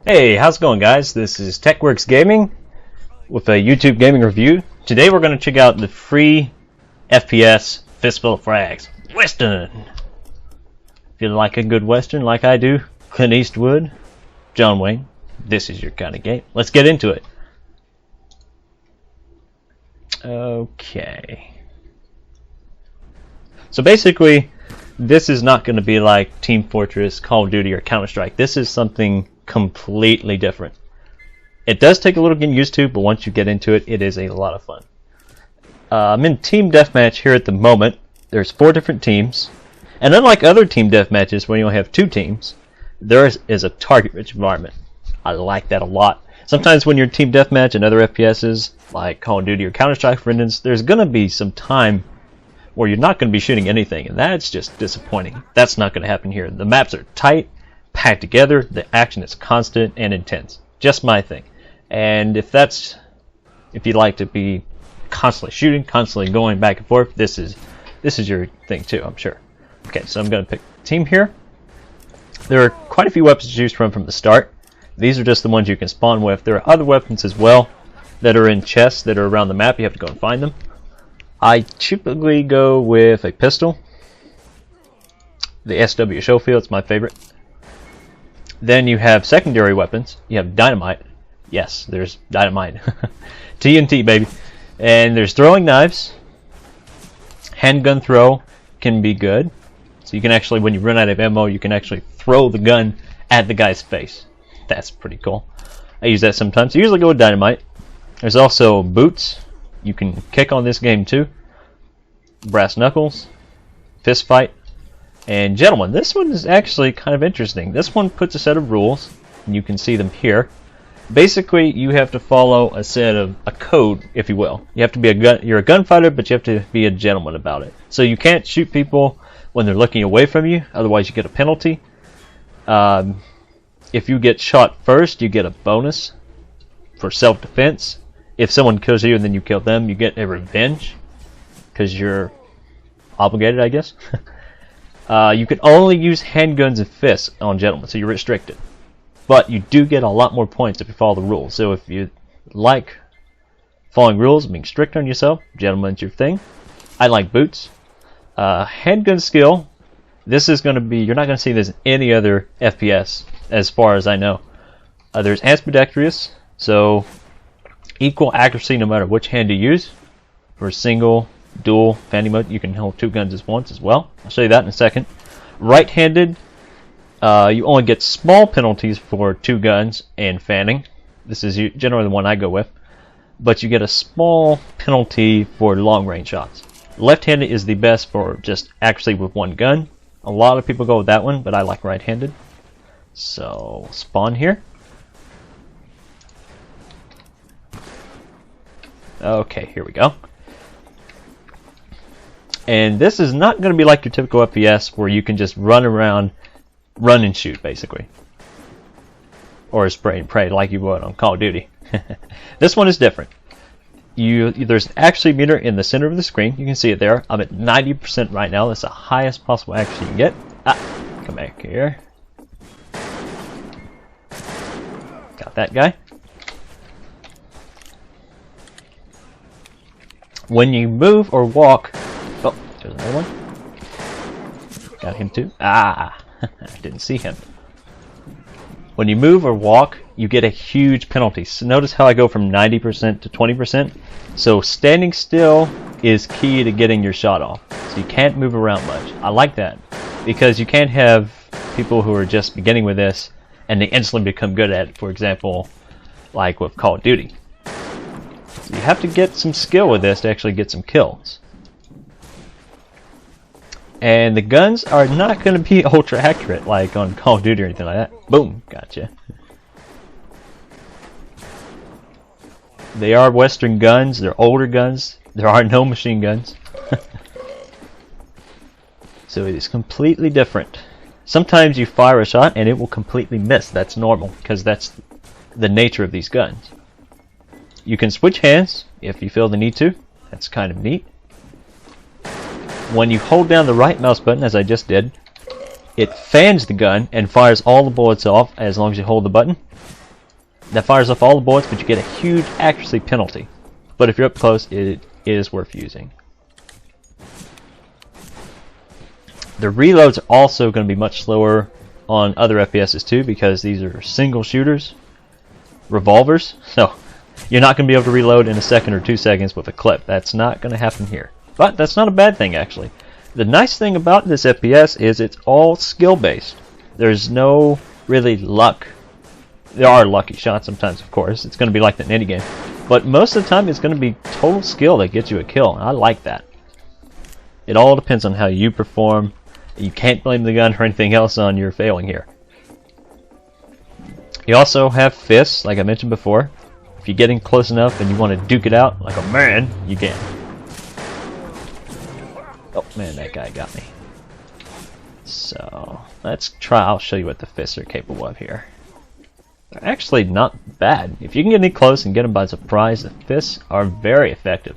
Hey, how's it going, guys? This is TechWorksGaming with a YouTube gaming review. Today we're going to check out the free FPS Fistful of Frags Western. If you like a good Western like I do, Clint Eastwood, John Wayne, this is your kind of game. Let's get into it. Okay. So basically, this is not going to be like Team Fortress, Call of Duty, or Counter-Strike. This is something completely different. It does take a little getting used to, but once you get into it, it is a lot of fun. I'm in Team Deathmatch here at the moment. There's 4 different teams, and unlike other Team Deathmatches where you only have 2 teams, there is a target-rich environment. I like that a lot. Sometimes when you're Team Deathmatch and other FPSs, like Call of Duty or Counter-Strike for instance, there's going to be some time where you're not going to be shooting anything, and that's just disappointing. That's not going to happen here. The maps are tight, packed together, the action is constant and intense. Just my thing. And if you like to be constantly shooting, constantly going back and forth, this is your thing too, I'm sure. Okay, so I'm going to pick the team here. There are quite a few weapons to choose from the start. These are just the ones you can spawn with. There are other weapons as well that are in chests that are around the map. You have to go and find them. I typically go with a pistol. The SW Schofield is my favorite. Then you have secondary weapons. You have Dynamite. Yes, there's Dynamite. TNT, baby. And there's throwing knives. Handgun throw can be good. So you can actually, when you run out of ammo, you can actually throw the gun at the guy's face. That's pretty cool. I use that sometimes. I usually go with Dynamite. There's also boots. You can kick on this game too. Brass knuckles. Fist fight. And gentlemen, this one is actually kind of interesting. This one puts a set of rules, and you can see them here. Basically, you have to follow a code, if you will. You have to be you're a gunfighter, but you have to be a gentleman about it. So you can't shoot people when they're looking away from you, otherwise you get a penalty. If you get shot first, you get a bonus for self-defense. If someone kills you and then you kill them, you get a revenge, because you're obligated, I guess. You can only use handguns and fists on gentlemen, so you're restricted. But you do get a lot more points if you follow the rules. So if you like following rules, being strict on yourself, gentlemen's your thing. I like boots. Handgun skill, this is going to be, you're not going to see this in any other FPS, as far as I know. There's ambidextrous, so equal accuracy no matter which hand you use. For single, dual, fanning mode, you can hold 2 guns at once as well. I'll show you that in a second. Right-handed, you only get small penalties for 2 guns and fanning. This is generally the one I go with. But you get a small penalty for long-range shots. Left-handed is the best for just accuracy with 1 gun. A lot of people go with that one, but I like right-handed. So, spawn here. Okay, here we go. And this is not going to be like your typical FPS where you can just run around, run and shoot, basically. Or spray and pray like you would on Call of Duty. This one is different. There's an accuracy meter in the center of the screen. You can see it there. I'm at 90% right now. That's the highest possible accuracy you can get. Come back here. Got that guy. When you move or walk... Oh, there's another one. Got him too. I didn't see him. When you move or walk, you get a huge penalty. So notice how I go from 90% to 20%. So standing still is key to getting your shot off. So you can't move around much. I like that, because you can't have people who are just beginning with this and they instantly become good at it. For example, like with Call of Duty. You have to get some skill with this to actually get some kills. And the guns are not going to be ultra accurate like on Call of Duty or anything like that. Boom, gotcha. They are Western guns, they're older guns, there are no machine guns. So it is completely different. Sometimes you fire a shot and it will completely miss. That's normal, because that's the nature of these guns. You can switch hands if you feel the need to. That's kind of neat. When you hold down the right mouse button, as I just did, it fans the gun and fires all the bullets off as long as you hold the button. That fires off all the bullets, but you get a huge accuracy penalty. But if you're up close, it is worth using. The reloads are also going to be much slower on other FPSs too, because these are single shooters, revolvers, so you're not going to be able to reload in a second or 2 seconds with a clip. That's not going to happen here. But that's not a bad thing, actually. The nice thing about this FPS is it's all skill based. There's no really luck. There are lucky shots sometimes, of course. It's going to be like that in any game. But most of the time it's going to be total skill that gets you a kill. And I like that. It all depends on how you perform. You can't blame the gun or anything else on your failing here. You also have fists, like I mentioned before. If you're getting close enough and you want to duke it out like a man, you can. Oh man, that guy got me. So, let's try, I'll show you what the fists are capable of here. They're actually not bad. If you can get in close and get them by surprise, the fists are very effective.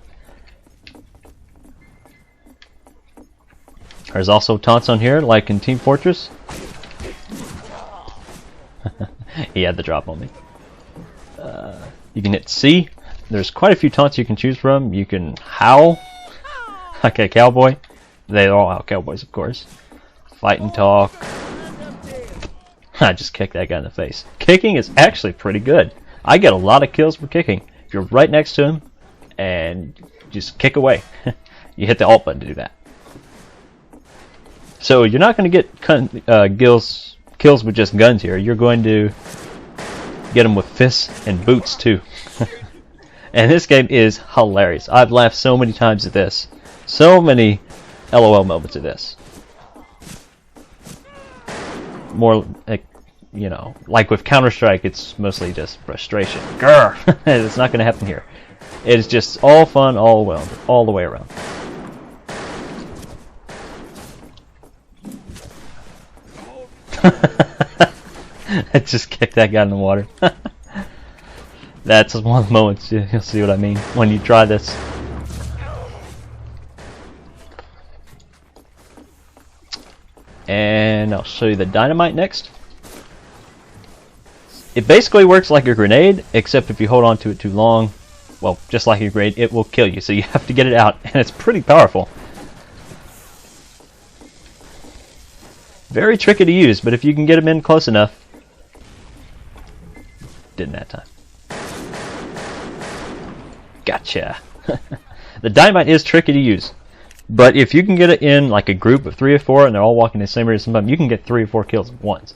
There's also taunts on here, like in Team Fortress. He had the drop on me. You can hit C. There's quite a few taunts you can choose from. You can howl, like a cowboy. They're all out cowboys, of course. Fight and talk. I just kicked that guy in the face. Kicking is actually pretty good. I get a lot of kills for kicking. If you're right next to him and just kick away. You hit the alt button to do that. So you're not going to get kills with just guns here. You're going to get them with fists and boots too. And this game is hilarious. I've laughed so many times at this. So many LOL moments of this. More like, you know, like with Counter-Strike, it's mostly just frustration. Grr! It's not going to happen here. It is just all fun, all the way around. I just kicked that guy in the water. That's one of the moments you'll see what I mean when you try this. And I'll show you the Dynamite next. It basically works like a grenade, except if you hold on to it too long, well, just like a grenade, it will kill you. So you have to get it out, and it's pretty powerful. Very tricky to use, but if you can get them in close enough. Didn't that time. Gotcha. The Dynamite is tricky to use. But if you can get it in like a group of 3 or 4 and they're all walking in the same area sometime, you can get 3 or 4 kills at once.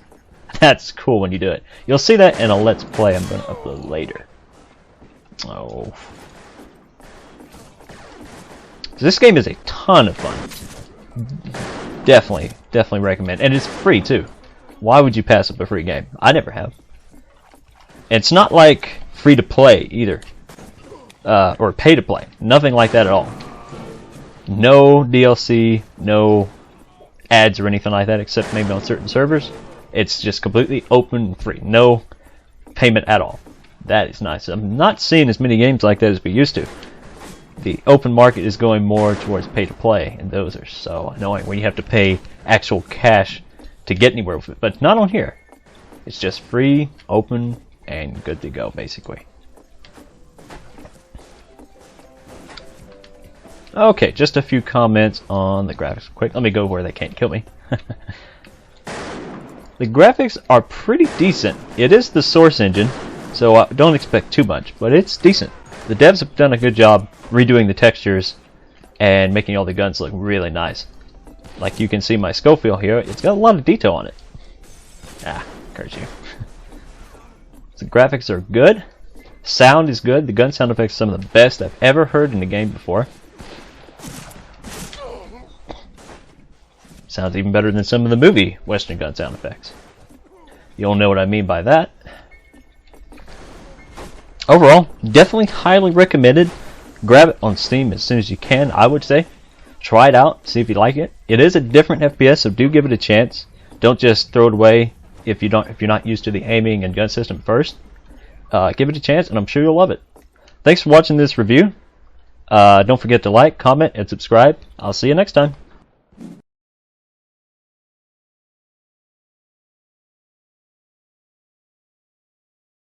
That's cool when you do it. You'll see that in a Let's Play I'm going to upload later. Oh. So this game is a ton of fun. Definitely recommend. And it's free too. Why would you pass up a free game? I never have. It's not like free to play either. Or pay to play. Nothing like that at all. No DLC, no ads or anything like that, except maybe on certain servers. It's just completely open and free. No payment at all. That is nice. I'm not seeing as many games like that as we used to. The open market is going more towards pay to play, and those are so annoying when you have to pay actual cash to get anywhere with it. But not on here. It's just free, open, and good to go, basically. Okay, just a few comments on the graphics. Quick, let me go where they can't kill me. The graphics are pretty decent. It is the source engine, so don't expect too much, but it's decent. The devs have done a good job redoing the textures and making all the guns look really nice. Like you can see my Schofield here, it's got a lot of detail on it. Ah, curse you. The graphics are good. Sound is good. The gun sound effects are some of the best I've ever heard in a game before. Sounds even better than some of the movie Western gun sound effects. You'll know what I mean by that. Overall, definitely highly recommended. Grab it on Steam as soon as you can, I would say. Try it out, see if you like it. It is a different FPS, so do give it a chance. Don't just throw it away if you're not used to the aiming and gun system first. Give it a chance, and I'm sure you'll love it. Thanks for watching this review. Don't forget to like, comment, and subscribe. I'll see you next time.